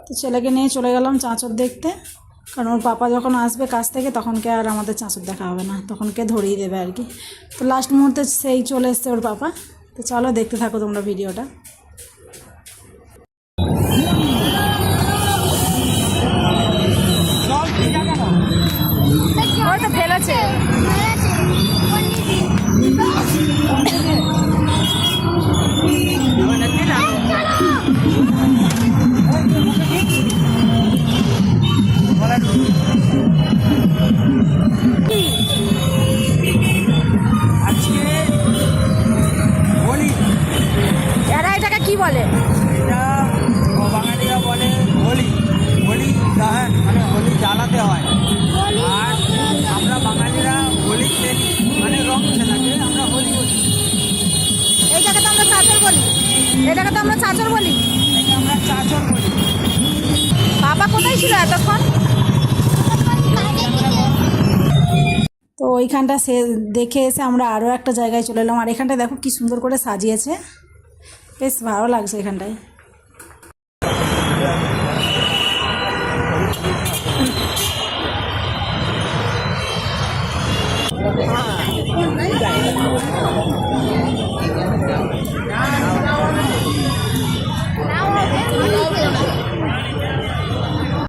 তো ছেলেকে নিয়ে চলে গেলাম চাঁচর দেখতে, কারণ ওর পাপা যখন আসবে কাছ থেকে তখনকে আর আমাদের চাঁচর দেখা হবে না, তখনকে ধরিয়ে দেবে আর কি। তো লাস্ট মুহূর্তে সেই চলে এসছে ওর পাপা। তো চলো দেখতে থাকো তোমরা ভিডিওটা। তো ফেলেছে এরা এটাকে কি বলে? এটা বাঙালিরা বলে হোলি। হোলি দহন মানে হোলি জ্বালাতে হয়। আর আমরা বাঙালিরা হোলি খেলি মানে রং খেলাকে আমরা হোলি বলি। এইটাকে তো আমরা চাঁচর বলি। এটাকে তো আমরা চাঁচর বলি। এটাকে আমরা চাঁচর বলি। বাবা কোথায় ছিল এতক্ষণ? তো ওইখানটা সে দেখে এসে আমরা আরও একটা জায়গায় চলে এলাম। আর এখানটায় দেখো কি সুন্দর করে সাজিয়েছে, বেশ ভালো লাগছে এখানটায়।